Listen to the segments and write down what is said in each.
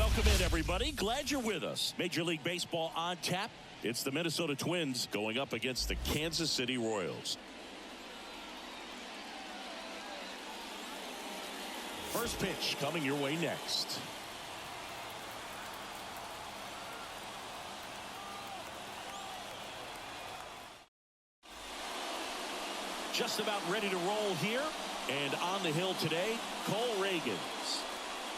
Welcome in, everybody. Glad you're with us. Major League Baseball on tap. It's the Minnesota Twins going up against the Kansas City Royals. First pitch coming your way next. Just about ready to roll here. And on the hill today, Cole Ragans.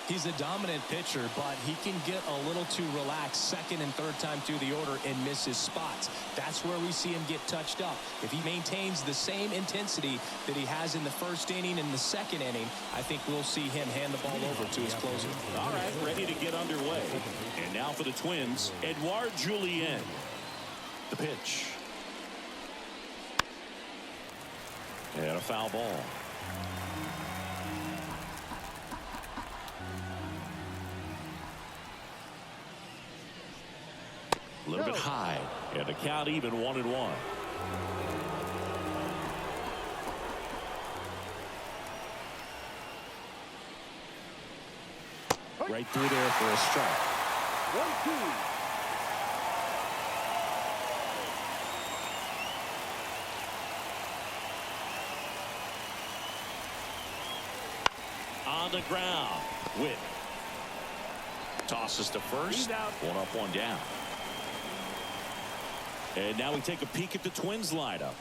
He's a dominant pitcher, but he can get a little too relaxed second and third time through the order and miss his spots. That's where we see him get touched up. If he maintains the same intensity that he has in the first inning and the second inning, I think we'll see him hand the ball over to his closer. All right, ready to get underway. And now for the Twins, Edouard Julien. The pitch. And a foul ball. A little bit high, and the count even 1-1. Right through there for a strike. 1-2. On the ground, Witt tosses to first. One up, one down. And now we take a peek at the Twins lineup.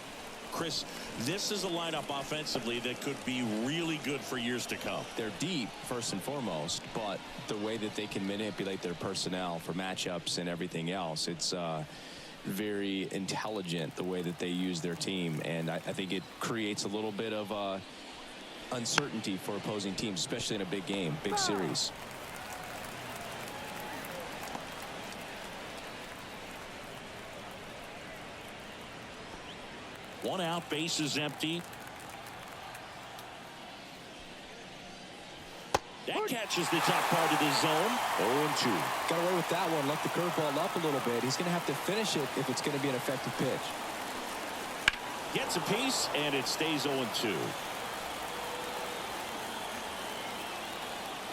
Chris, this is a lineup offensively that could be really good for years to come. They're deep, first and foremost, but the way that they can manipulate their personnel for matchups and everything else, it's very intelligent the way that they use their team. And I think it creates a little bit of uncertainty for opposing teams, especially in a big game, big series. One out, base is empty. That catches the top part of the zone. 0-2. Got away with that one. Left the curveball up a little bit. He's going to have to finish it if it's going to be an effective pitch. Gets a piece, and it stays 0-2.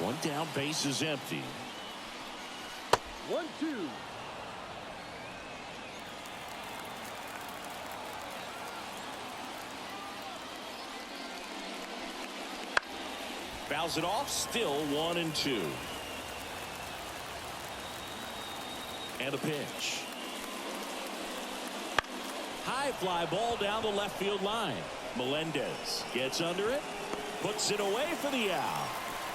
One down, base is empty. 1-2. Fouls it off, still 1-2. And a pitch. High fly ball down the left field line. Melendez gets under it, puts it away for the out.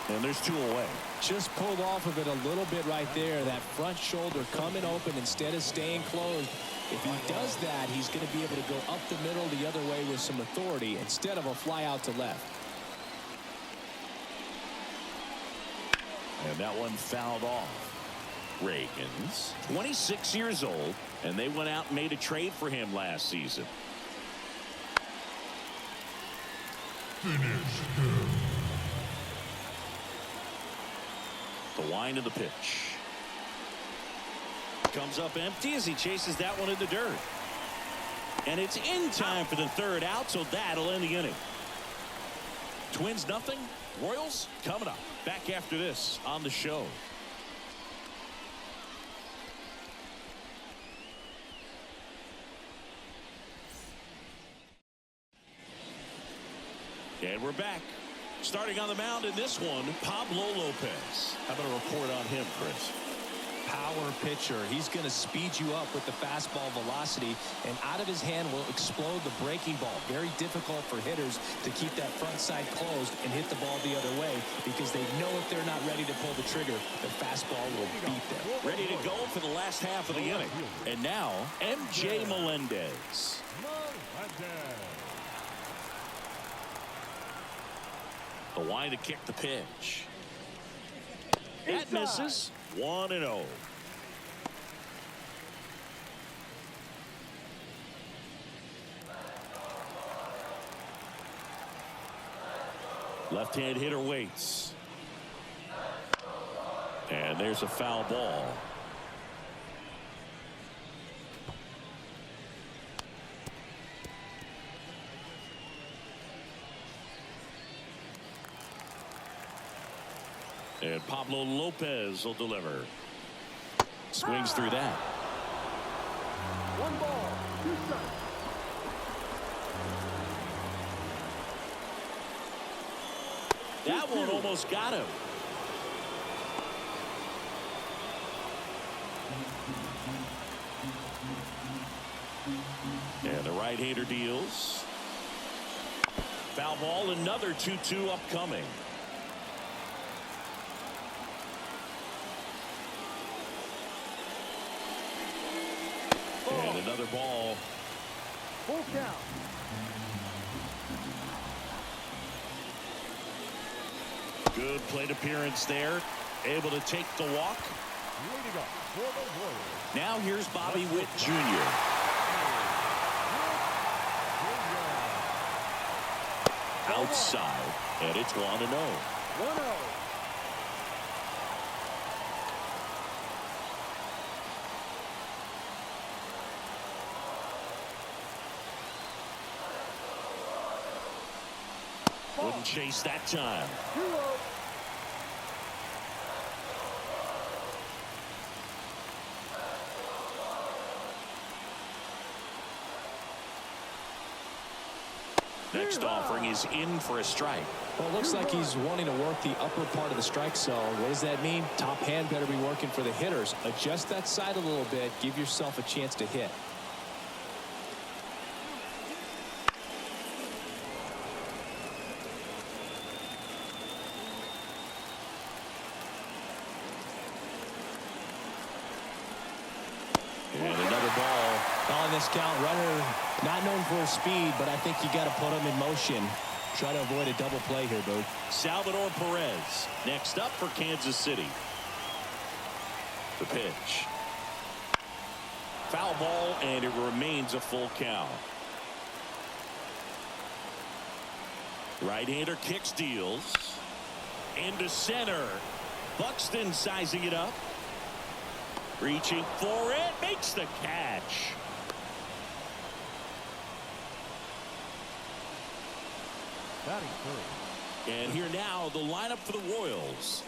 And there's two away. Just pulled off of it a little bit right there. That front shoulder coming open instead of staying closed. If he does that, he's going to be able to go up the middle the other way with some authority instead of a fly out to left. And that one fouled off. Ragans, 26 years old, and they went out and made a trade for him last season. The wind of the pitch. Comes up empty as he chases that one in the dirt. And it's in time for the third out, so that'll end the inning. Twins nothing. Royals coming up. Back after this on the show. And we're back. Starting on the mound in this one, Pablo Lopez. How about a report on him, Chris? Power pitcher. He's going to speed you up with the fastball velocity, and out of his hand will explode the breaking ball. Very difficult for hitters to keep that front side closed and hit the ball the other way, because they know if they're not ready to pull the trigger, the fastball will beat them. Ready to go for the last half of the inning. And now, MJ Melendez. The wind to kick the pitch. That misses. 1-0. Left-hand hitter waits. And there's a foul ball. And Pablo Lopez will deliver. Swings through that. 1 ball, 2 strikes. That one almost got him. And the right-hander deals. Foul ball, another 2-2 upcoming. And another ball. Full count. Good plate appearance there. Able to take the walk. Leading up for the Royals. Now here's Bobby Witt Jr. Outside, and it's 1-0. 1-0. Wouldn't chase that time. 2-0. Next offering is in for a strike. Well, it looks like he's wanting to work the upper part of the strike zone. What does that mean? Top hand better be working for the hitters. Adjust that side a little bit. Give yourself a chance to hit. And another ball. On this count, runner not known for his speed, but I think you got to put him in motion. Try to avoid a double play here, Boo. Salvador Perez next up for Kansas City. The pitch. Foul ball, and it remains a full count. Right-hander kicks, deals. Into center. Buxton sizing it up. Reaching for it. Makes the catch. Batting first. And here now, the lineup for the Royals.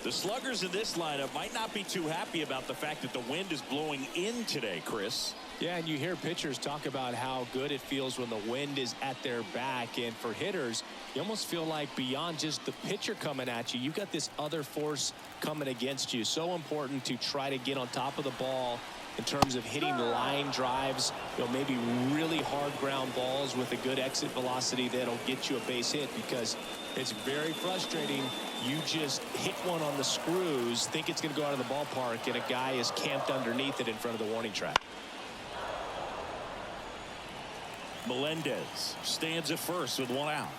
The sluggers in this lineup might not be too happy about the fact that the wind is blowing in today, Chris. Yeah, and you hear pitchers talk about how good it feels when the wind is at their back. And for hitters, you almost feel like beyond just the pitcher coming at you, you've got this other force coming against you. So important to try to get on top of the ball in terms of hitting line drives, maybe really hard ground balls with a good exit velocity that'll get you a base hit, because it's very frustrating. You just hit one on the screws, think it's going to go out of the ballpark, and a guy is camped underneath it in front of the warning track. Melendez stands at first with 1 out.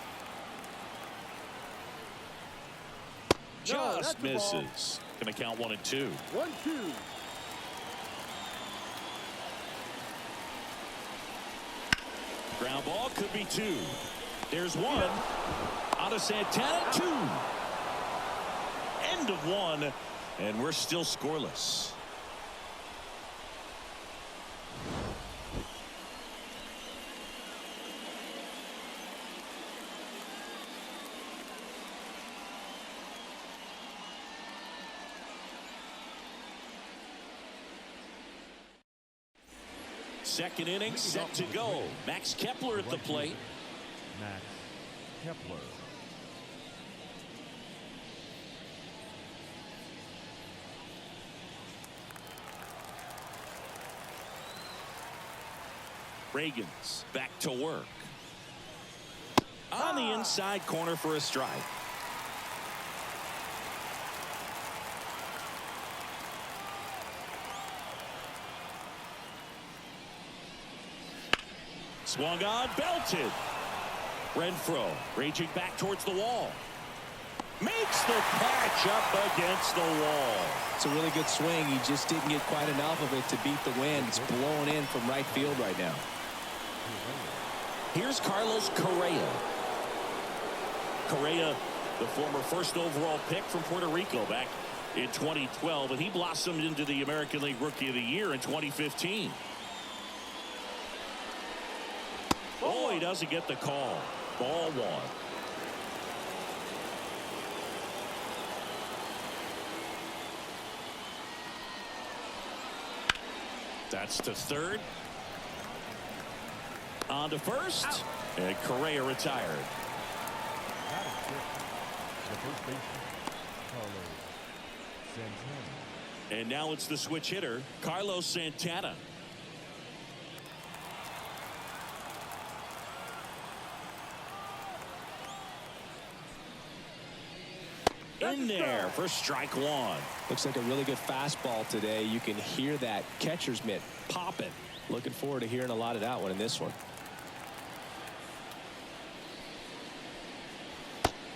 Just misses. Going to count 1 and 2. 1-2. Ground ball could be 2. There's 1. Out of Santana, 2. End of 1, and we're still scoreless. Second inning set to go. Max Kepler at the plate. Max Kepler. Reagans back to work. On the inside corner for a strike. Swung on, belted. Renfroe raging back towards the wall. Makes the catch up against the wall. It's a really good swing. He just didn't get quite enough of it to beat the wind. It's blowing in from right field right now. Here's Carlos Correa. Correa, the former first overall pick from Puerto Rico back in 2012, and he blossomed into the American League Rookie of the Year in 2015. Oh, he doesn't get the call. Ball 1. That's to third. On to first. Out. And Correa retired. The first baseman, Carlos Santana. And now it's the switch hitter, Carlos Santana. In there for strike one. Looks like a really good fastball today. You can hear that catcher's mitt popping. Looking forward to hearing a lot of that one in this one.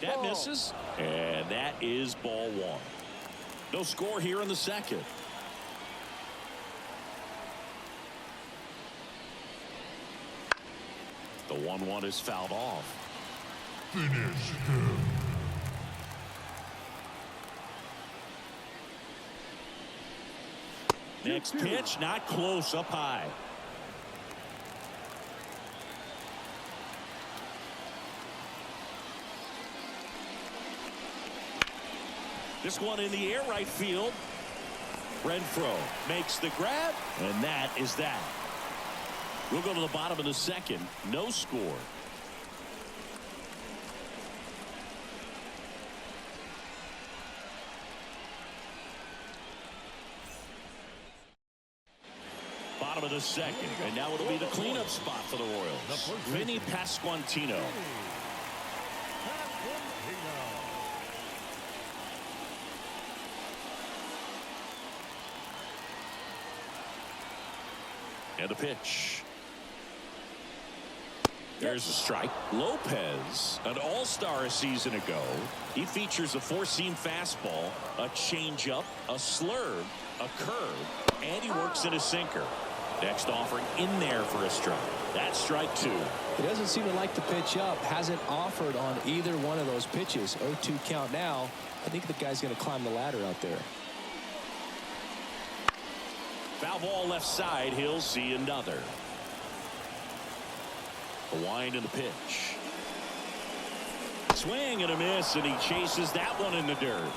That misses, and that is ball one. No score here in the second. The 1-1 is fouled off. Finish him. Next pitch, not close, up high. This one in the air, right field. Renfroe makes the grab, and that is that. We'll go to the bottom of the second. No score. Bottom of the second, and now it'll be the cleanup spot for the Royals. Vinny Pasquantino. And the pitch. There's a strike. Lopez, an all-star a season ago. He features a four-seam fastball, a changeup, a slurve, a curve, and he works in a sinker. Next offering in there for a strike. That's strike two. He doesn't seem to like the pitch up. Hasn't offered on either one of those pitches. 0-2 count now. I think the guy's going to climb the ladder out there. Foul ball left side. He'll see another. A wind in the pitch. Swing and a miss, and he chases that one in the dirt.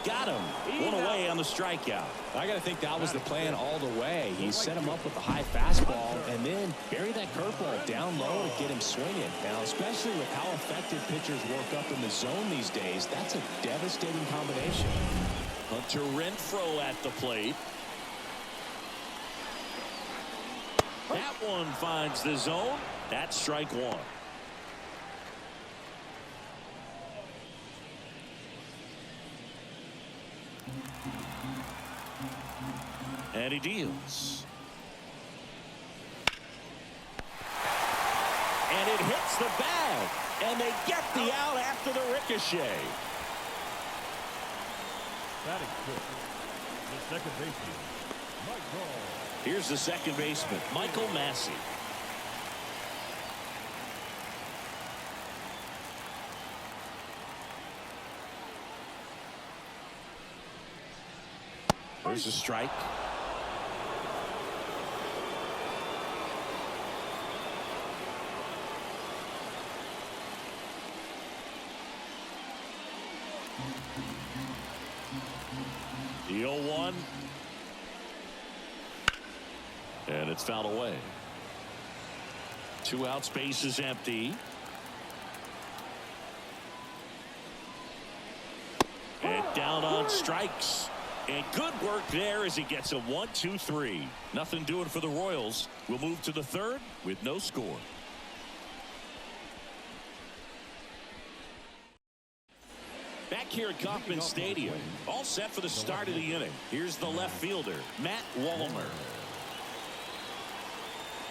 Got him. One away on the strikeout. I got to think that was the plan all the way. He set him up with a high fastball and then bury that curveball down low to get him swinging. Now, especially with how effective pitchers work up in the zone these days, that's a devastating combination. Hunter Renfroe at the plate. That one finds the zone. That's strike one. And he deals. And it hits the bag. And they get the out after the ricochet. Batting fifth, the second baseman, Michael. Here's the second baseman, Michael Massey. There's a strike. The 0-1. And it's fouled away. 2 outs, base is empty. And down on strikes. And good work there as he gets a 1-2-3. Nothing doing for the Royals. We'll move to the third with no score. Back here at Kauffman Stadium, all set for the start of the inning. Here's the left fielder, Matt Wallmer.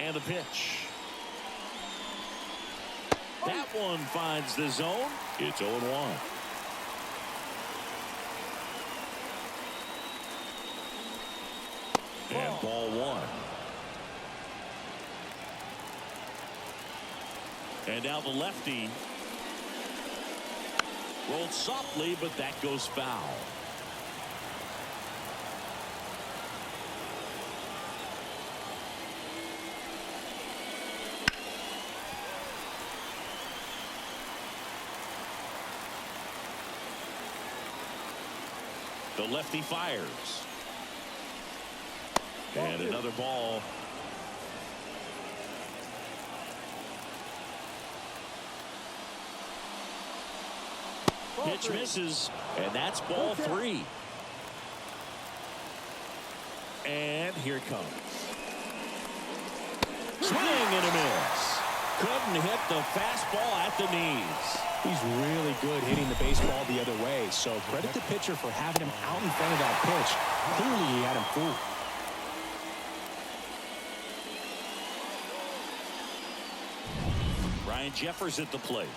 And the pitch. That one finds the zone. It's 0-1. And ball one. And now the lefty rolled softly, but that goes foul. The lefty fires. And another ball. Pitch misses, and that's ball 3. And here it comes. Swing and a miss. Couldn't hit the fastball at the knees. He's really good hitting the baseball the other way, so credit the pitcher for having him out in front of that pitch. Clearly he had him fooled. Ryan Jeffers at the plate.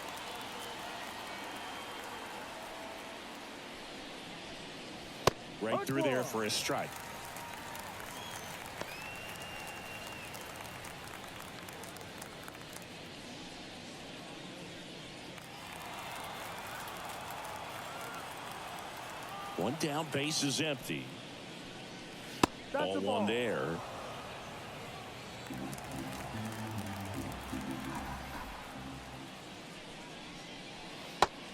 Right through there for a strike. One down, base is empty. Ball 1 there.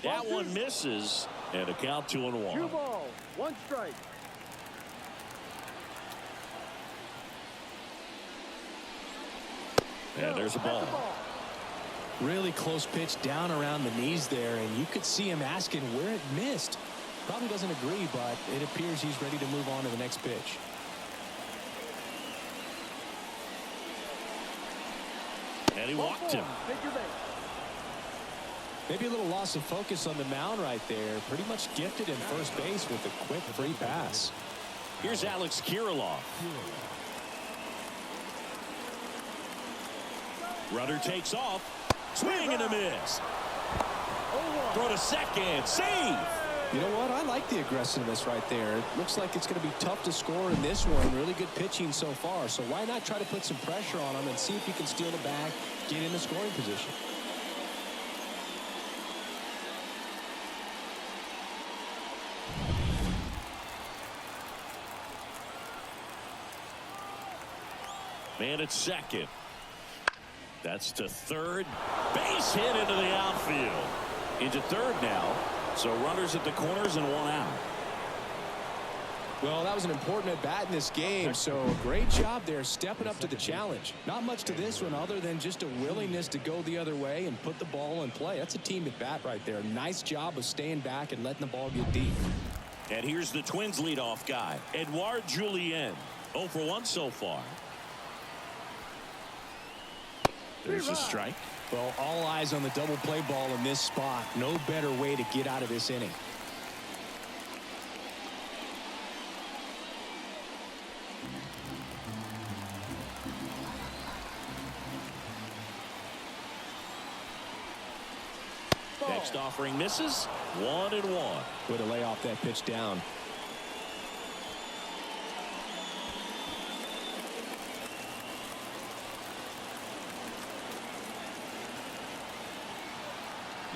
That one misses, and a count 2-1. 2 balls, 1 strike. And there's a ball. Really close pitch down around the knees there, and you could see him asking where it missed. Probably doesn't agree, but it appears he's ready to move on to the next pitch. And he walked him. Maybe a little loss of focus on the mound right there. Pretty much gifted in first base with a quick free pass. Here's Alex Kirilloff. Runner takes off. Swing and a miss. Throw to second. Save. You know what? I like the aggressiveness right there. It looks like it's going to be tough to score in this one. Really good pitching so far. So why not try to put some pressure on him and see if you can steal the bag, get in the scoring position. Man at second. That's to third. Base hit into the outfield. Into third now. So runners at the corners and 1 out. Well, that was an important at-bat in this game, so great job there stepping up to the challenge. Not much to this one other than just a willingness to go the other way and put the ball in play. That's a team at-bat right there. Nice job of staying back and letting the ball get deep. And here's the Twins leadoff guy, Edouard Julien. 0 for 1 so far. There's a strike. Well, all eyes on the double play ball in this spot. No better way to get out of this inning. Next offering misses. 1-1. Way to lay off that pitch down.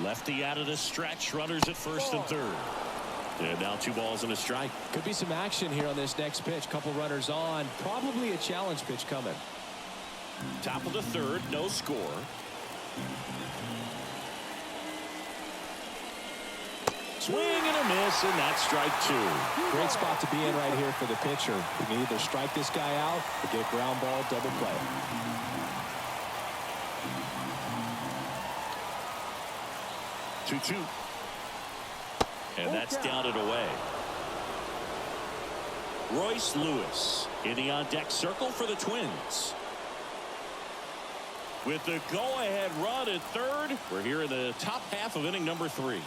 Lefty out of the stretch. Runners at first and third. And now 2 balls and a strike. Could be some action here on this next pitch. Couple runners on. Probably a challenge pitch coming. Top of the third. No score. Swing and a miss, and that's strike 2. Great spot to be in right here for the pitcher. You can either strike this guy out or get ground ball double play. 2-2. And that's down and away. Royce Lewis in the on-deck circle for the Twins. With the go-ahead run at third, we're here in the top half of inning number 3.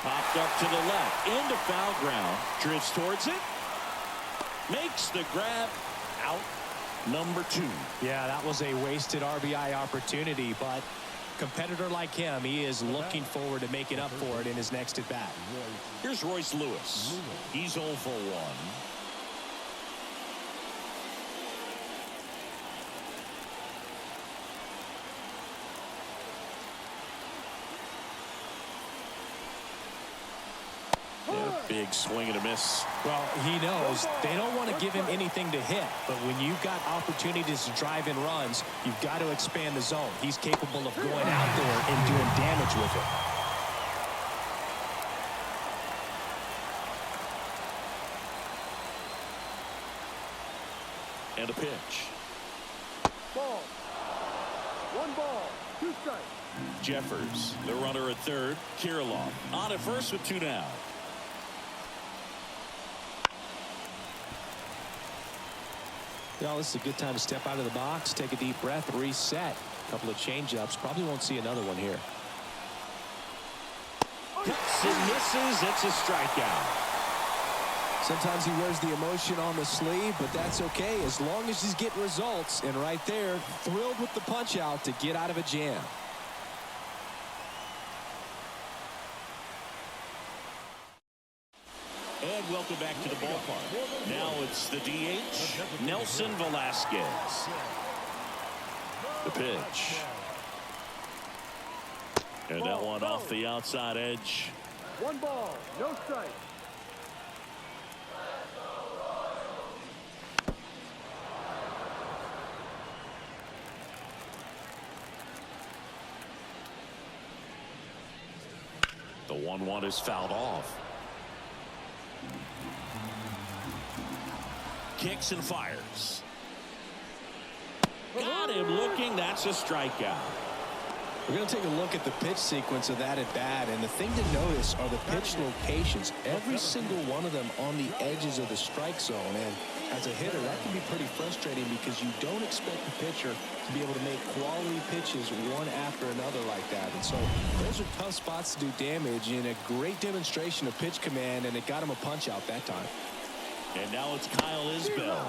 Popped up to the left, into foul ground, drifts towards it, makes the grab, out. Number 2. Yeah, that was a wasted RBI opportunity, but competitor like him, he is looking forward to making up for it in his next at bat. Here's Royce Lewis. He's 0 for 1. Big swing and a miss. Well, he knows they don't want to give him anything to hit, but when you've got opportunities to drive in runs, you've got to expand the zone. He's capable of going out there and doing damage with it. And a pitch. Ball. 1 ball, 2 strikes. Jeffers, the runner at third. Kirilloff on at first with 2 down. Well, this is a good time to step out of the box, take a deep breath, reset. A couple of changeups. Probably won't see another one here. Cuts and misses. It's a strikeout. Sometimes he wears the emotion on the sleeve, but that's okay as long as he's getting results. And right there, thrilled with the punch out to get out of a jam. And welcome back to the ballpark. Now it's the DH, Nelson Velasquez. The pitch. And that one off the outside edge. 1 ball, no strike. The 1-1 is fouled off. Kicks and fires. Got him looking. That's a strikeout. We're going to take a look at the pitch sequence of that at bat, and the thing to notice are the pitch locations. Every single one of them on the edges of the strike zone. And as a hitter, that can be pretty frustrating because you don't expect the pitcher to be able to make quality pitches one after another like that. And so those are tough spots to do damage, and a great demonstration of pitch command, and it got him a punch out that time. And now it's Kyle Isbell,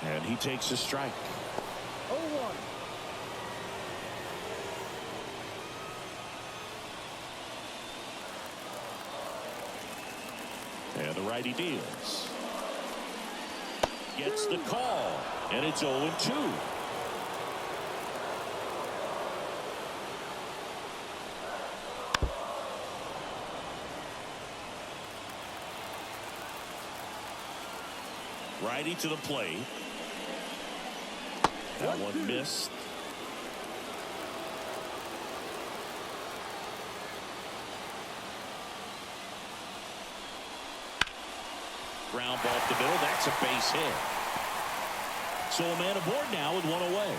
and he takes a strike. 0-1. And the righty deals. Gets the call, and it's 0-2. Righty to the plate. That one missed. Ground ball up the middle. That's a base hit. So a man aboard now with 1 away.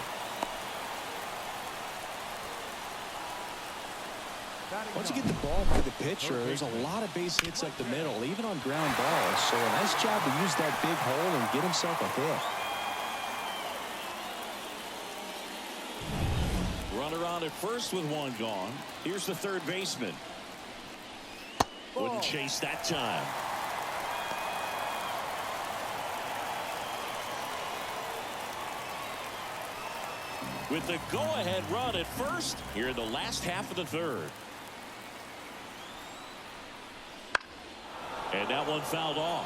Once you get the ball by the pitcher, there's a lot of base hits up the middle, even on ground balls. So a nice job to use that big hole and get himself a hit. Runner on at first with 1 gone. Here's the third baseman. Wouldn't chase that time. With the go-ahead run at first here in the last half of the third. And that one fouled off.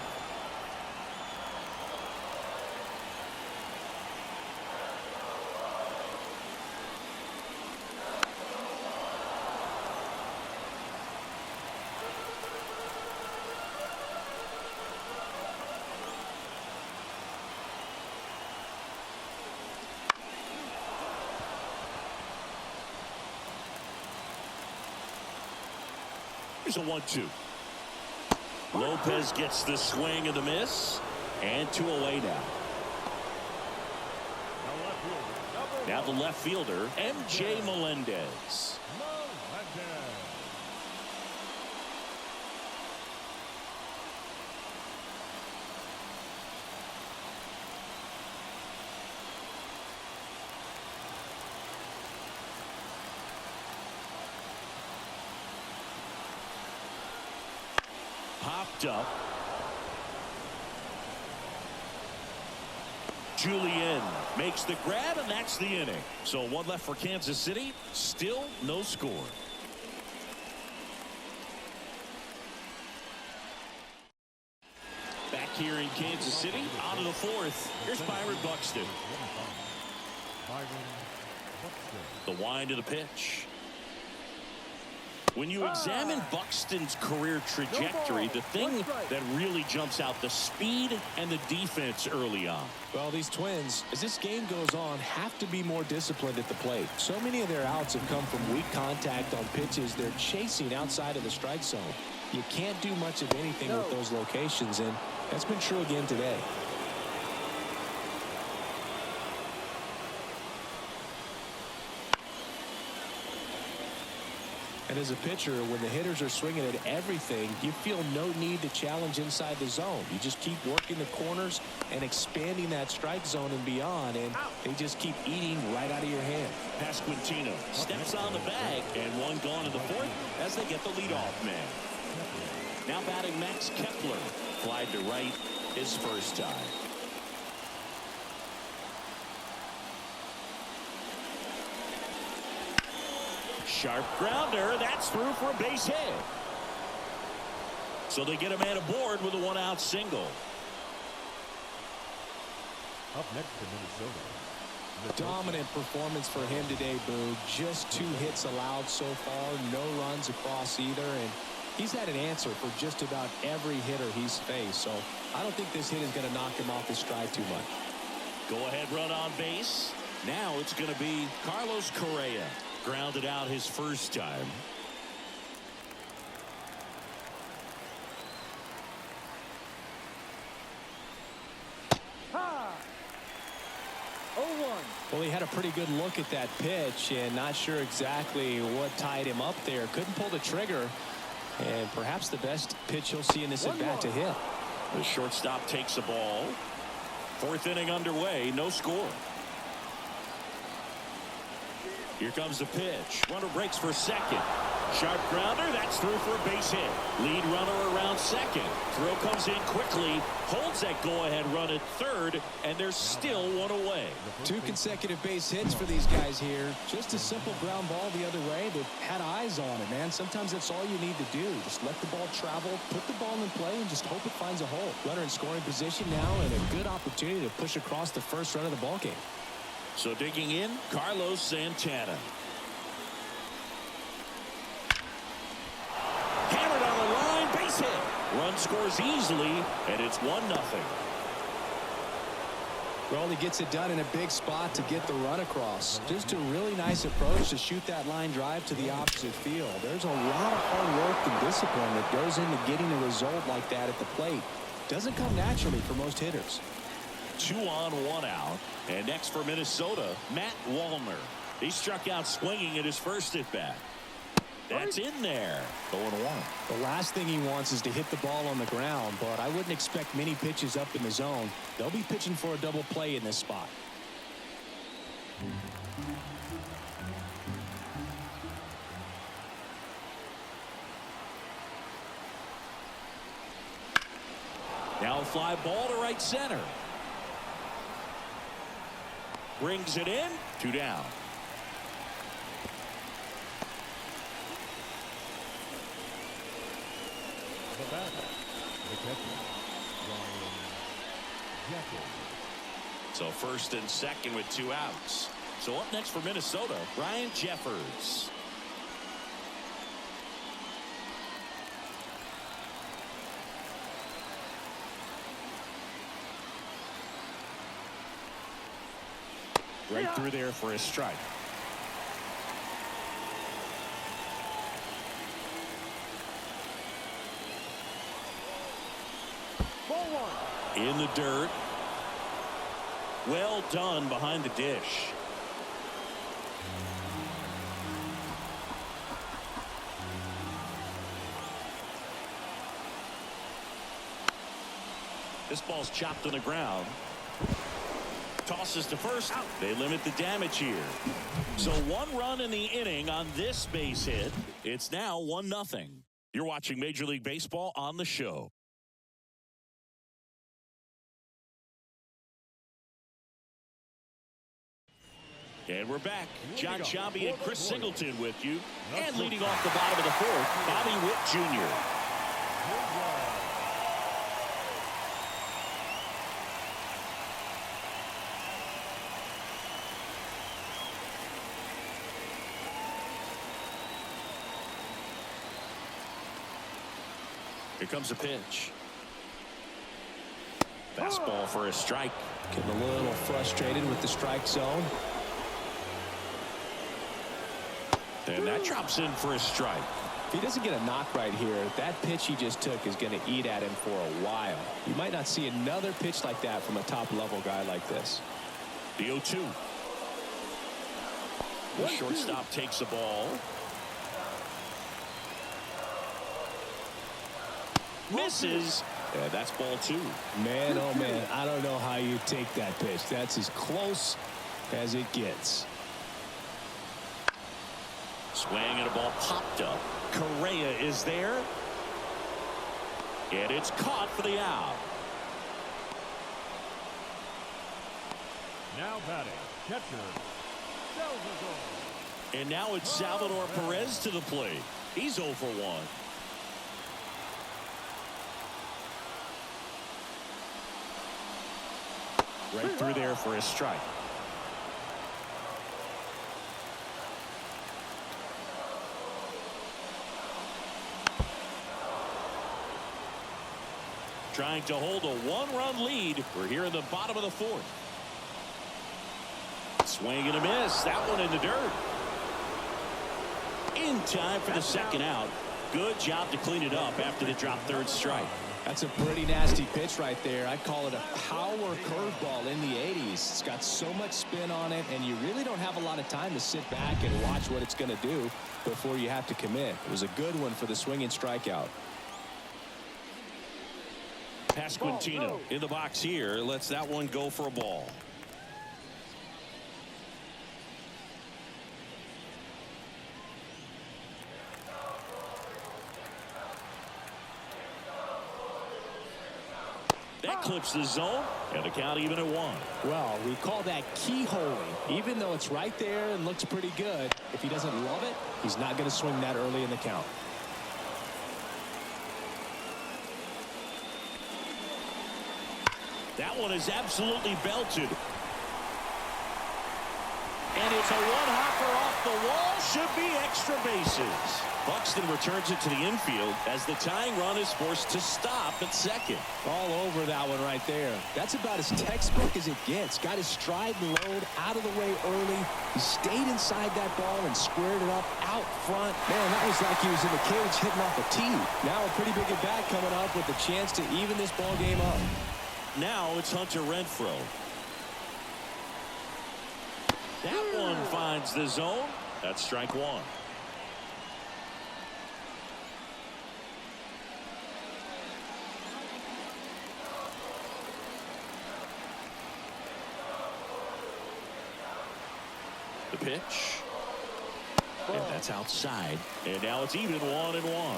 Here's a 1-2. Lopez gets the swing and the miss, and 2 away now. Now the left fielder, MJ Melendez. Popped up. Julian makes the grab, and that's the inning. So 1 left for Kansas City. Still no score. Back here in Kansas City, out of the 4th. Here's Byron Buxton. The wind of the pitch. When you examine Buxton's career trajectory, the thing that really jumps out, the speed and the defense early on. Well, these Twins, as this game goes on, have to be more disciplined at the plate. So many of their outs have come from weak contact on pitches they're chasing outside of the strike zone. You can't do much of anything with those locations, and that's been true again today. And as a pitcher, when the hitters are swinging at everything, you feel no need to challenge inside the zone. You just keep working the corners and expanding that strike zone and beyond, and they just keep eating right out of your hand. Pasquantino steps on the bag, and one gone in the fourth as they get the leadoff man. Now batting Max Kepler. Fly to right his first time. Sharp grounder. That's through for a base hit. So they get a man aboard with a one-out single. Up next to Minnesota. Dominant performance for him today, Boo. Just 2 hits allowed so far. No runs across either. And he's had an answer for just about every hitter he's faced. So I don't think this hit is going to knock him off his stride too much. Go ahead run on base. Now it's going to be Carlos Correa. Grounded out his first time. Ha! 0-1. Well, he had a pretty good look at that pitch and not sure exactly what tied him up there. Couldn't pull the trigger, and perhaps the best pitch he'll see in this at-bat to hit. The shortstop takes a ball. 4th inning underway. No score. Here comes the pitch. Runner breaks for second. Sharp grounder. That's through for a base hit. Lead runner around second. Throw comes in quickly. Holds that go-ahead run at third. And there's still one away. 2 consecutive base hits for these guys here. Just a simple ground ball the other way. They've had eyes on it, man. Sometimes that's all you need to do. Just let the ball travel, put the ball in play, and just hope it finds a hole. Runner in scoring position now, and a good opportunity to push across the first run of the ballgame. So digging in, Carlos Santana. Hammered on the line, base hit. Run scores easily, and it's 1-0. Well, he gets it done in a big spot to get the run across. Just a really nice approach to shoot that line drive to the opposite field. There's a lot of hard work and discipline that goes into getting a result like that at the plate. Doesn't come naturally for most hitters. 2 on, 1 out. And next for Minnesota, Matt Wallner. He struck out swinging at his first at-bat. That's in there. 0-1. The last thing he wants is to hit the ball on the ground, but I wouldn't expect many pitches up in the zone. They'll be pitching for a double play in this spot. Now a fly ball to right center. Brings it in. 2 down. The batter, the catcher, Ryan Jeffers. So first and second with 2 outs. So up next for Minnesota, Ryan Jeffers. Right through there for a strike. Ball 1. In the dirt. Well done behind the dish. This ball's chopped on the ground. Tosses to first. They limit the damage here. So 1 run in the inning on this base hit. It's now 1-0. You're watching Major League Baseball on the show. And we're back. John Sciambi and Chris Singleton with you. And leading off the bottom of the 4th, Bobby Witt Jr. Here comes a pitch. Fastball for a strike. Getting a little frustrated with the strike zone. And that drops in for a strike. If he doesn't get a knock right here, that pitch he just took is going to eat at him for a while. You might not see another pitch like that from a top-level guy like this. The 0-2. The shortstop takes the ball. Misses. And that's ball 2. Man, oh man, I don't know how you take that pitch. That's as close as it gets. Swing and a ball popped up. Correa is there. And it's caught for the out. Now batting, catcher, Salvador. And now it's Salvador Perez to the plate. He's 0 for 1. Right through there for a strike. Trying to hold a 1-run lead. We're here in the bottom of the 4th. Swing and a miss. That one in the dirt. In time for the second out. Good job to clean it up after the drop third strike. That's a pretty nasty pitch right there. I'd call it a power curveball in the 80s. It's got so much spin on it, and you really don't have a lot of time to sit back and watch what it's going to do before you have to commit. It was a good one for the swinging strikeout. Pasquantino in the box here. Lets that one go for a ball. That clips the zone, and the count even at 1. Well, we call that keyholing. Even though it's right there and looks pretty good, if he doesn't love it, he's not going to swing that early in the count. That one is absolutely belted. And it's a one-hopper off the wall. Should be extra bases. Buxton returns it to the infield as the tying run is forced to stop at second. All over that one right there. That's about as textbook as it gets. Got his stride and load out of the way early. He stayed inside that ball and squared it up out front. Man, that was like he was in the cage hitting off a tee. Now a pretty big at bat coming up with a chance to even this ball game up. Now it's Hunter Renfroe. That one finds the zone. That's strike 1. The pitch. And that's outside. And now it's even 1-1.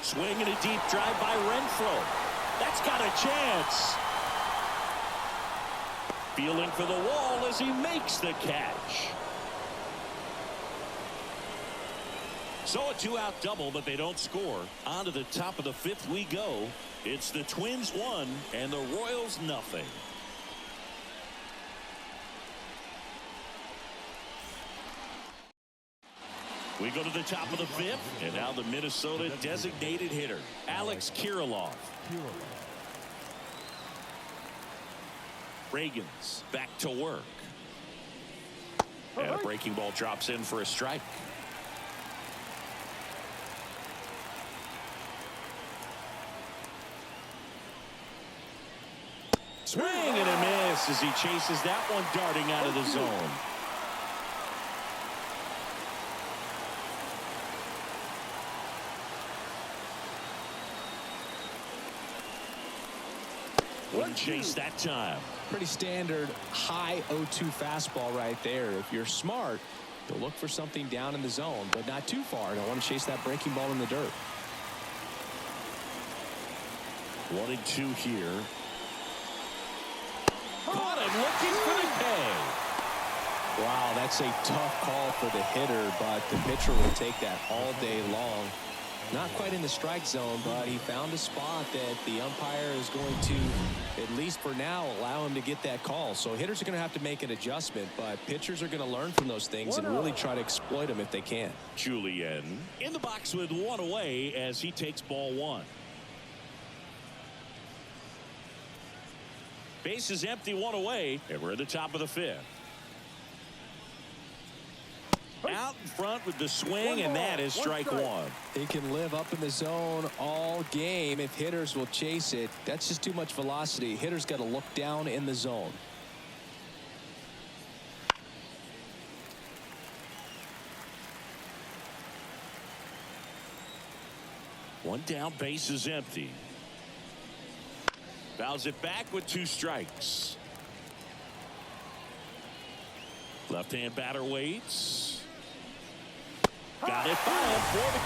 Swing and a deep drive by Renfroe. That's got a chance. Feeling for the wall as he makes the catch. So a 2-out double, but they don't score. On to the top of the 5th we go. It's the Twins 1 and the Royals nothing. We go to the top of the 5th, and now the Minnesota designated hitter, Alex Kirilloff. Reagan's back to work. And a breaking ball drops in for a strike. Swing and a miss as he chases that one darting out of the zone. Wouldn't chase that time. Pretty standard high 0-2 fastball right there. If you're smart, you'll look for something down in the zone, but not too far. Don't want to chase that breaking ball in the dirt. 1-2 here. Caught him looking for the pay. Wow, that's a tough call for the hitter, but the pitcher will take that all day long. Not quite in the strike zone, but he found a spot that the umpire is going to, at least for now, allow him to get that call. So hitters are going to have to make an adjustment, but pitchers are going to learn from those things and really try to exploit them if they can. Julian in the box with one away as he takes ball 1. Base is empty, 1 away, and we're at the top of the 5th. Out in front with the swing, and that is strike one. He can live up in the zone all game if hitters will chase it. That's just too much velocity. Hitters got to look down in the zone. One down, base is empty. Fouls it back with 2 strikes. Left-hand batter waits. Got it by him for the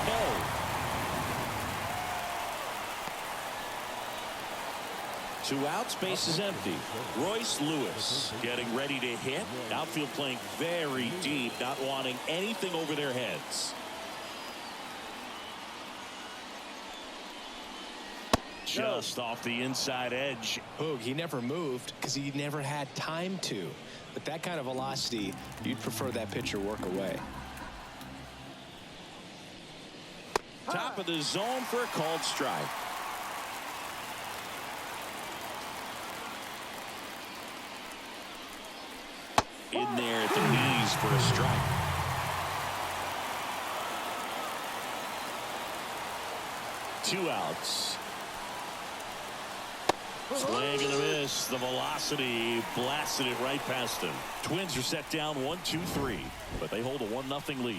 K. 2 outs, base is empty. Royce Lewis getting ready to hit. Outfield playing very deep, not wanting anything over their heads. Just off the inside edge. Hoog, he never moved because he never had time to. With that kind of velocity, you'd prefer that pitcher work away. Top of the zone for a called strike. In there at the knees for a strike. Two outs. Swing and a miss. The velocity blasted it right past him. Twins are set down 1-2-3, but they hold a 1-0 lead.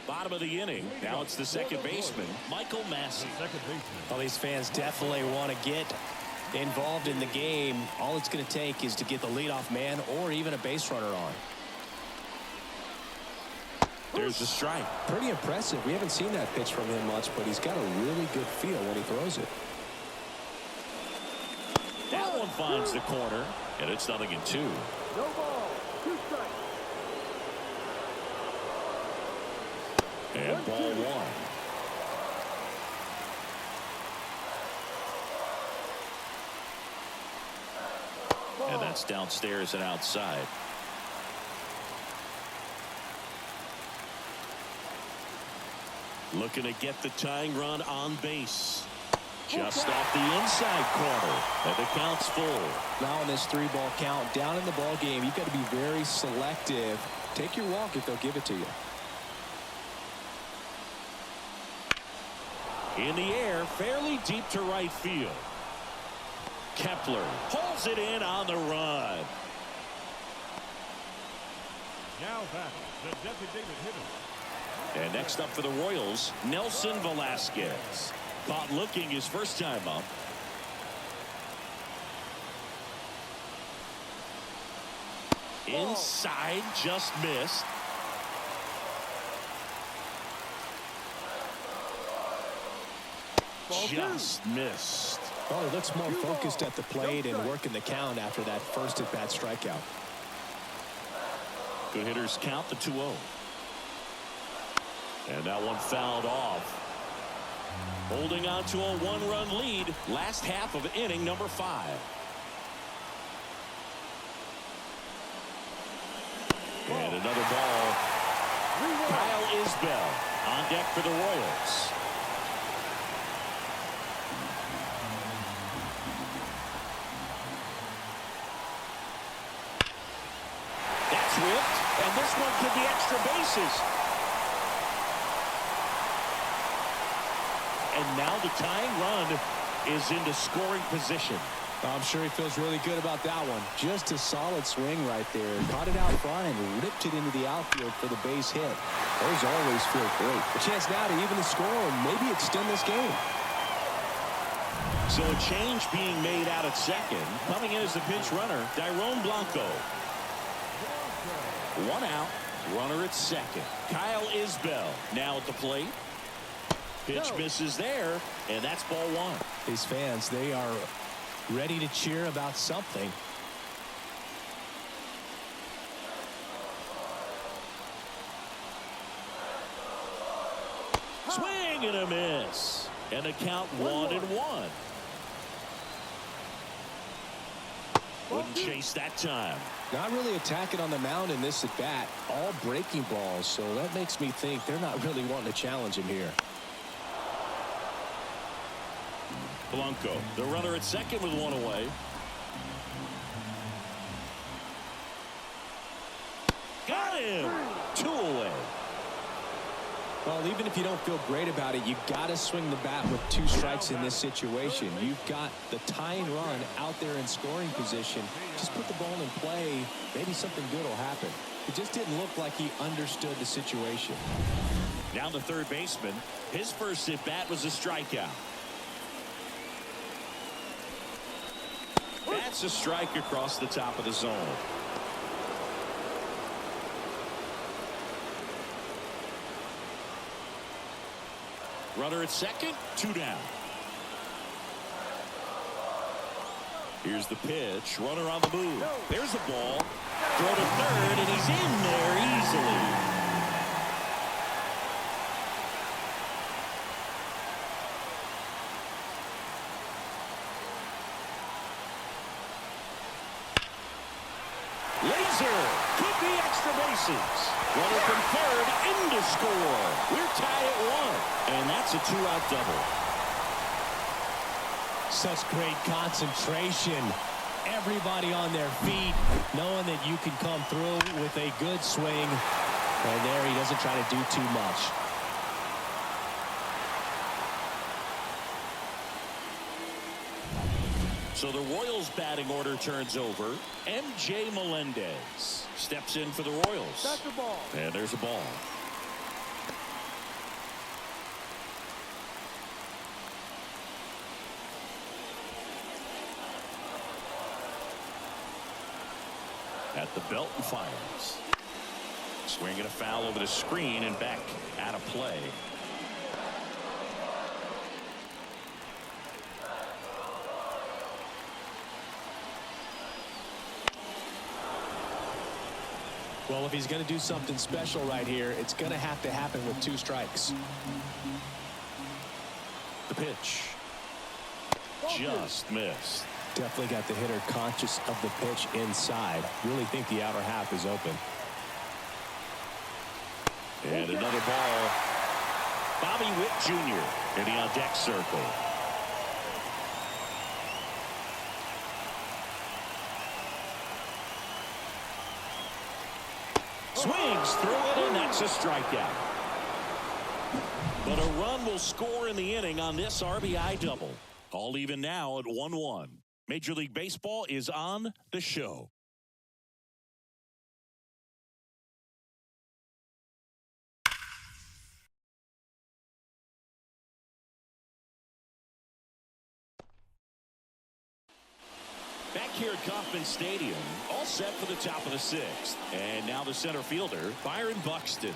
Bottom of the inning. Now it's the second baseman, Michael Massey. Well, these fans definitely want to get involved in the game. All it's going to take is to get the leadoff man or even a base runner on. There's the strike. Pretty impressive. We haven't seen that pitch from him much, but he's got a really good feel when he throws it. That one finds the corner, and it's 0-2. No ball. 2 strikes. And ball 1. And that's downstairs and outside. Looking to get the tying run on base. Just off the inside corner. And the count's full. Now in this 3-ball count, down in the ball game, you've got to be very selective. Take your walk if they'll give it to you. In the air, fairly deep to right field. Kepler pulls it in on the run. Now back, the designated hitter. And next up for the Royals, Nelson Velasquez. Caught looking his first time up. Inside, just missed. Just missed. Well, he looks more focused at the plate and working the count after that first at-bat strikeout. Good hitters count the 2-0. And that one fouled off. Holding on to a 1-run lead. Last half of inning number 5. And another ball. Kyle Isbell on deck for the Royals. That's whipped, and this one could be extra bases. And now the tying run is into scoring position. I'm sure he feels really good about that one. Just a solid swing right there. Caught it out front and ripped it into the outfield for the base hit. Those always feel great. A chance now to even the score and maybe extend this game. So a change being made out at second. Coming in as the pinch runner, Dairon Blanco. 1 out, runner at second. Kyle Isbell now at the plate. Pitch misses there, and that's ball 1. These fans, they are ready to cheer about something. Swing and a miss. And a count 1-1. Wouldn't chase that time. Not really attacking on the mound in this at bat. All breaking balls, so that makes me think they're not really wanting to challenge him here. Blanco, the runner at second with one away. Got him. 2 away. Well, even if you don't feel great about it, you got to swing the bat with 2 strikes in this situation. You've got the tying run out there in scoring position. Just put the ball in play. Maybe something good will happen. It just didn't look like he understood the situation. Down the third baseman. His first at bat was a strikeout. That's a strike across the top of the zone. Runner at second, 2 down. Here's the pitch. Runner on the move. There's the ball. Throw to third, and he's in there easily. Laser. Could be extra bases. Runner from third in to score. We're tied at 1. And that's a 2-out double. Such great concentration. Everybody on their feet, knowing that you can come through with a good swing. And there he doesn't try to do too much. So the Royals batting order turns over. MJ Melendez steps in for the Royals. That's the ball. And there's a ball. At the belt and fires. Swinging a foul over the screen and back out of play. Well, if he's going to do something special right here, it's going to have to happen with 2 strikes. The pitch. Just missed. Definitely got the hitter conscious of the pitch inside. Really think the outer half is open. And another ball. Bobby Witt Jr. in the on-deck circle. Swings through it, and that's a strikeout. But a run will score in the inning on this RBI double. All even now at 1-1. Major League Baseball is on the show. Back here at Kauffman Stadium, all set for the top of the 6th. And now the center fielder, Byron Buxton.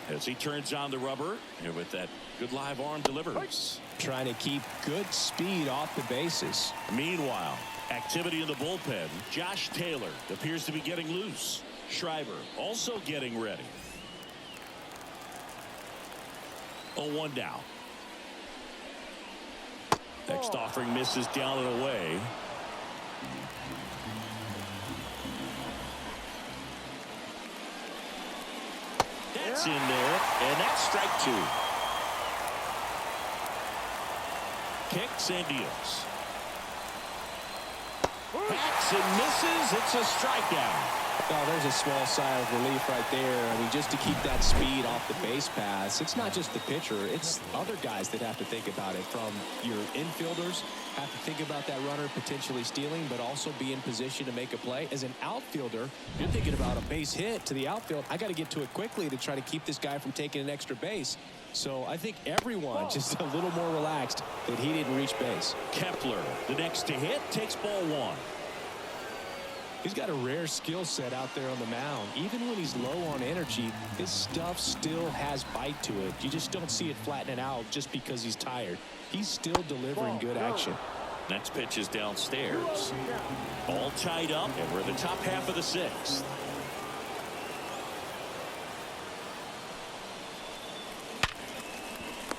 As he turns on the rubber, and with that good live arm delivers. Trying to keep good speed off the bases. Meanwhile, activity in the bullpen. Josh Taylor appears to be getting loose. Schreiber also getting ready. 0-1 down. Next offering misses down and away. That's in there, and that's strike 2. Kicks and deals. Hacks and misses. It's a strikeout. Well, there's a small sigh of relief right there. I mean, just to keep that speed off the base pass. It's not just the pitcher. It's other guys that have to think about it. From your infielders, have to think about that runner potentially stealing, but also be in position to make a play. As an outfielder, you're thinking about a base hit to the outfield. I got to get to it quickly to try to keep this guy from taking an extra base. So I think everyone just a little more relaxed that he didn't reach base. Kepler, the next to hit, takes ball 1. He's got a rare skill set out there on the mound. Even when he's low on energy, his stuff still has bite to it. You just don't see it flattening out just because he's tired. He's still delivering good action. Next pitch is downstairs. All tied up, and we're in the top half of the 6th.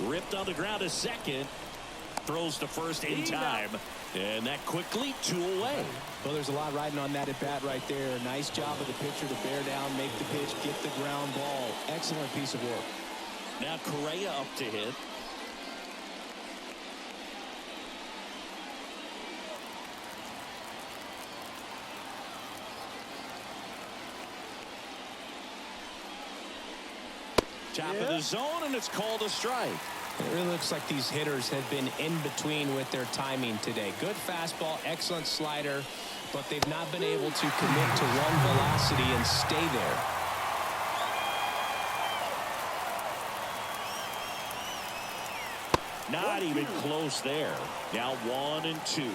Ripped on the ground to second. Throws to first in time. And that quickly 2 away. Well, there's a lot riding on that at bat right there. Nice job of the pitcher to bear down, make the pitch, get the ground ball. Excellent piece of work. Now Correa up to hit. Top of the zone, and it's called a strike. It really looks like these hitters have been in between with their timing today. Good fastball, excellent slider, but they've not been able to commit to one velocity and stay there. Not even close there. Now 1-2.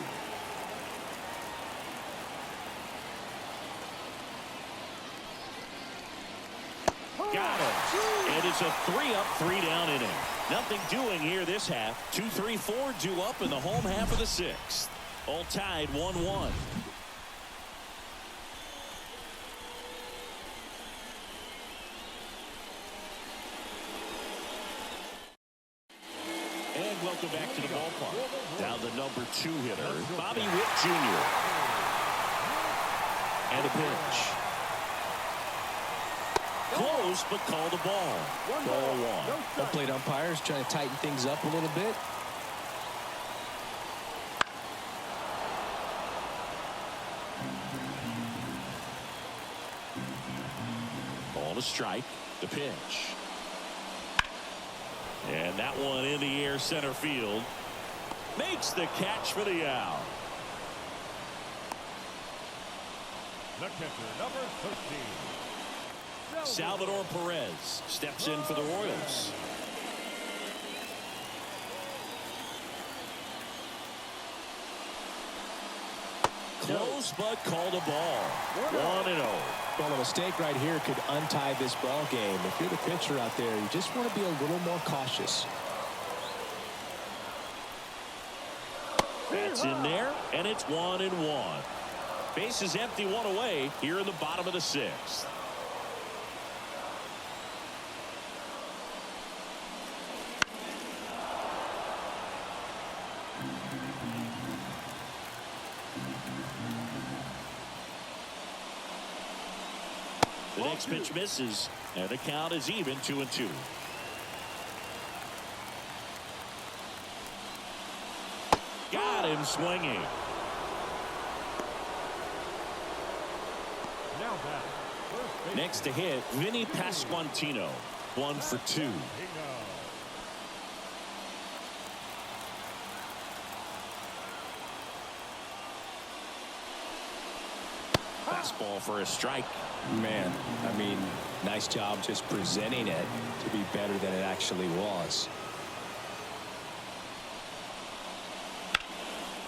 Got it. And it's a 3-up, 3-down inning. Nothing doing here this half. 2, 3, 4 due up in the home half of the 6th. All tied 1-1. And welcome back to the ballpark. Now the number 2 hitter, Bobby Witt Jr. And a pitch. Close, but called a ball. Ball 1. Home plate umpires trying to tighten things up a little bit. Ball to strike. The pitch. And that one in the air center field. Makes the catch for the out. The catcher, number 13. Salvador Perez steps in for the Royals. Close, but called a ball. 1-0. Well, a mistake right here could untie this ball game. If you're the pitcher out there, you just want to be a little more cautious. That's in there, and it's 1-1. Base is empty, 1 away here in the bottom of the 6th. The next pitch misses, and the count is even 2-2. Got him swinging. Now back. First base. Next to hit, Vinny Pasquantino, 1 for 2. Bingo. Fastball for a strike. Man, I mean, nice job just presenting it to be better than it actually was.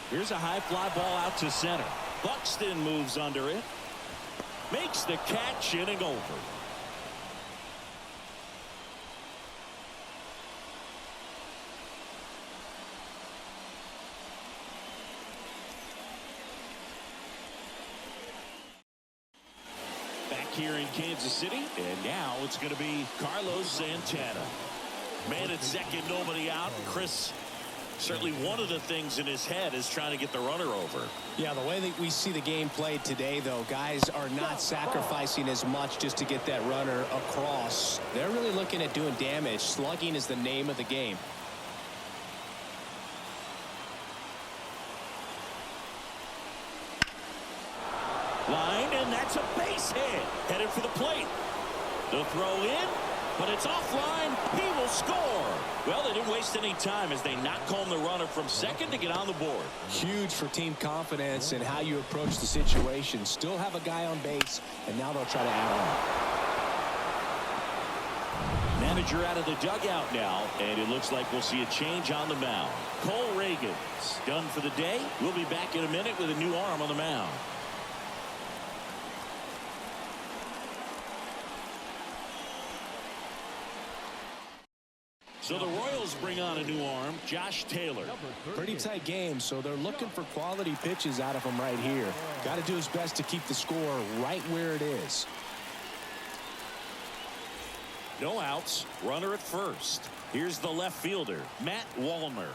Here's a high fly ball out to center. Buxton moves under it. Makes the catch, inning over. Back here in Kansas City, and now it's going to be Carlos Santana. Man at second, nobody out. Chris, certainly one of the things in his head is trying to get the runner over. Yeah, the way that we see the game played today, though, guys are not sacrificing as much just to get that runner across. They're really looking at doing damage. Slugging is the name of the game. Line, and that's a base hit. Headed for the plate. The throw in, but it's offline. He will score. Well, they didn't waste any time as they knock home the runner from second to get on the board. Huge for team confidence and how you approach the situation. Still have a guy on base, and now they'll try to add on. Manager out of the dugout now, and it looks like we'll see a change on the mound. Cole Reagan's done for the day. We'll be back in a minute with a new arm on the mound. So the Royals bring on a new arm, Josh Taylor. Pretty tight game, so they're looking for quality pitches out of him right here. Got to do his best to keep the score right where it is. No outs, runner at first. Here's the left fielder, Matt Wallner.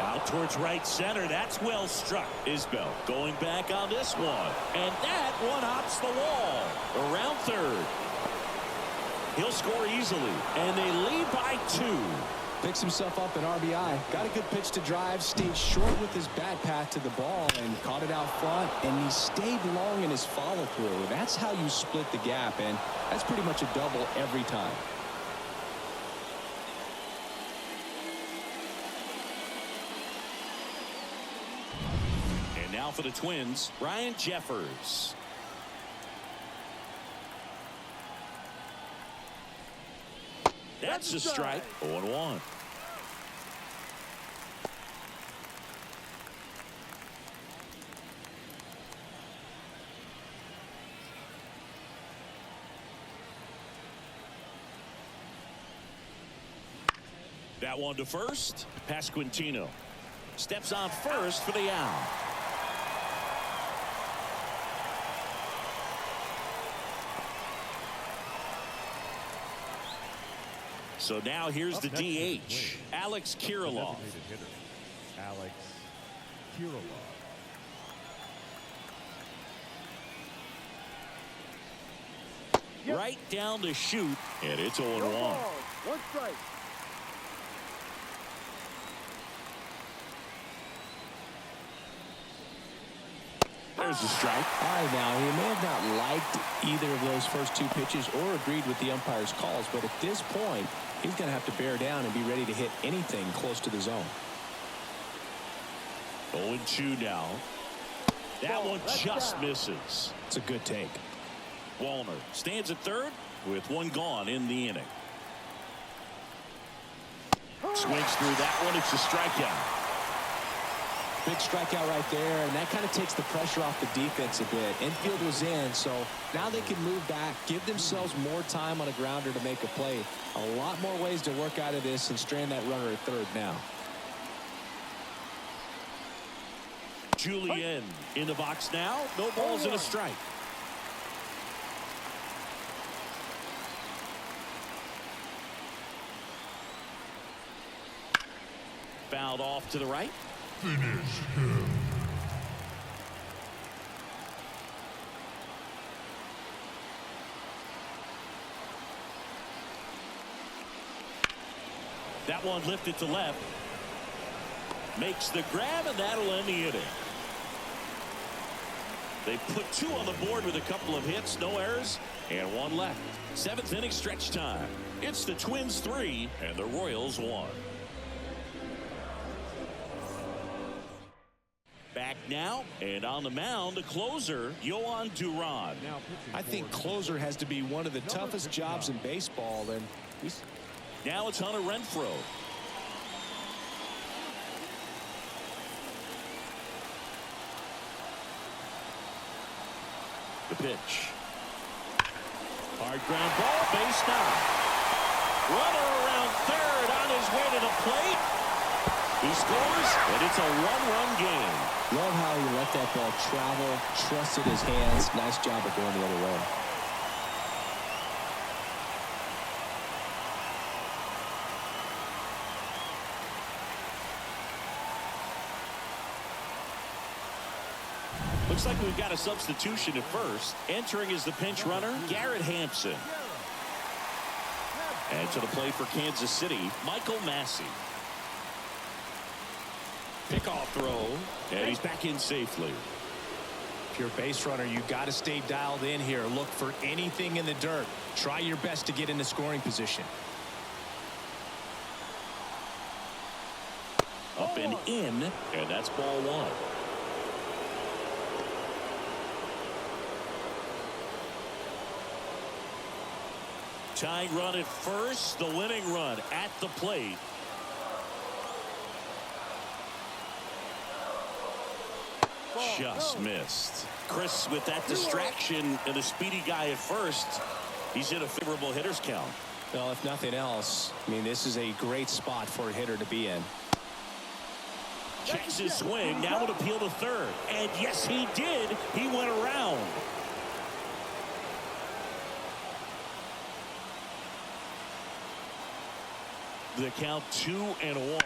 Out towards right center. That's well struck. Isbell going back on this one. And that one hops the wall. Around third. He'll score easily. And they lead by 2. Picks himself up an RBI. Got a good pitch to drive. Stayed short with his bat path to the ball and caught it out front. And he stayed long in his follow through. That's how you split the gap. And that's pretty much a double every time. And now for the Twins, Ryan Jeffers. That's a strike. 0-1. That one to first. Pasquantino steps on first for the out. So now here's the DH, Alex Kirilloff. Alex Kirilloff. Right down the chute, and it's 0-1. No ball. 1 strike. There's a strike. All right, now, he may have not liked either of those first 2 pitches or agreed with the umpire's calls, but at this point, he's going to have to bear down and be ready to hit anything close to the zone. 0-2 now. That one just misses. It's a good take. Wallner stands at third with 1 gone in the inning. Swings through that one. It's a strikeout. Big strikeout right there, and that kind of takes the pressure off the defense a bit. Infield was in, so now they can move back, give themselves more time on a grounder to make a play. A lot more ways to work out of this and strand that runner at third now. Julian in the box now. No balls and a strike. Fouled off to the right. Finish him. That one lifted to left. Makes the grab, and that'll end the inning. They put 2 on the board with a couple of hits, no errors, and 1 left. 7th inning stretch time. It's the Twins 3 and the Royals 1. Back now, and on the mound, the closer, Yohan Duran. I think closer has to be one of the toughest jobs in baseball. And now it's Hunter Renfroe. The pitch. Hard ground ball, base knock. Runner around third on his way to the plate. He scores, and it's a 1-run game. love how he let that ball travel, trusted his hands. Nice job of going the other way. Looks like we've got a substitution at first. Entering is the pinch runner, Garrett Hampson. And to the plate for Kansas City, Michael Massey. Pickoff throw, and he's back in safely. If you're a base runner, you got to stay dialed in here. Look for anything in the dirt. Try your best to get into scoring position. Up and in, and that's ball one. Tying run at first, the winning run at the plate. Just missed. Chris with that distraction and a speedy guy at first. He's in a favorable hitter's count. Well, if nothing else, I mean, this is a great spot for a hitter to be in. Checks his swing, now would appeal to third. And yes, he did. He went around. The count 2-1.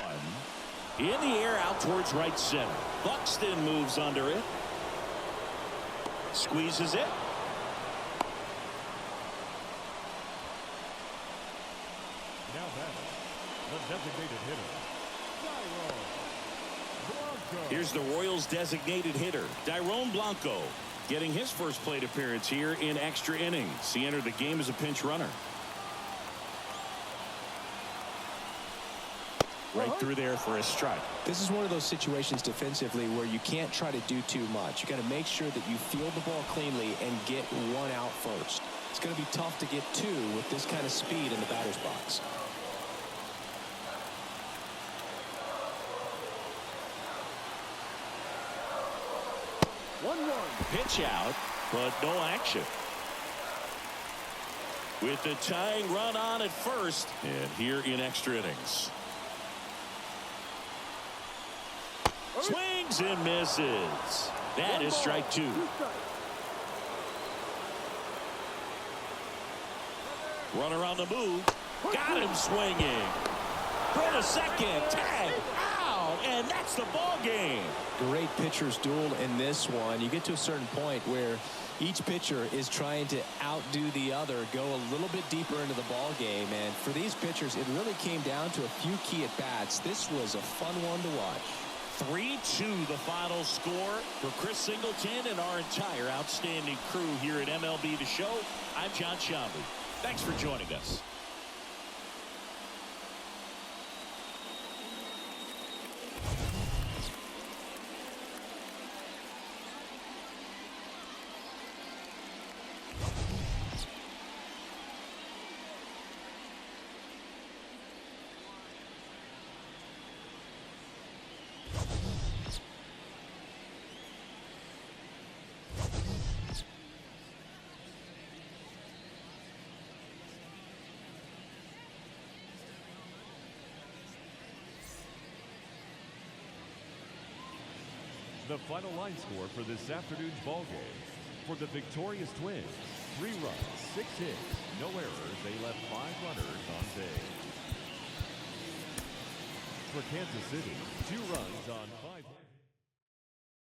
In the air out towards right center. Buxton moves under it. Squeezes it. Now batting, the designated hitter, Tyrone Blanco. Here's the Royals designated hitter, Tyrone Blanco, getting his first plate appearance here in extra innings. He entered the game as a pinch runner. Right through there for a strike. This is one of those situations defensively where you can't try to do too much. You got to make sure that you field the ball cleanly and get one out first. It's going to be tough to get two with this kind of speed in the batter's box. Pitch out, but no action. With the tying run on at first, and here in extra innings. Swings and misses. That is strike two. Runner on the move. Got him swinging. Throw to second. Tag. Out. And that's the ball game. Great pitcher's duel in this one. You get to a certain point where each pitcher is trying to outdo the other, go a little bit deeper into the ball game. And for these pitchers, it really came down to a few key at-bats. This was a fun one to watch. 3-2 the final score for Chris Singleton and our entire outstanding crew here at MLB The Show. I'm John Shambi. Thanks for joining us. The final line score for this afternoon's ball game. For the victorious Twins, 3 runs, 6 hits, no errors. They left 5 runners on base. For Kansas City, 2 runs on 5 hits.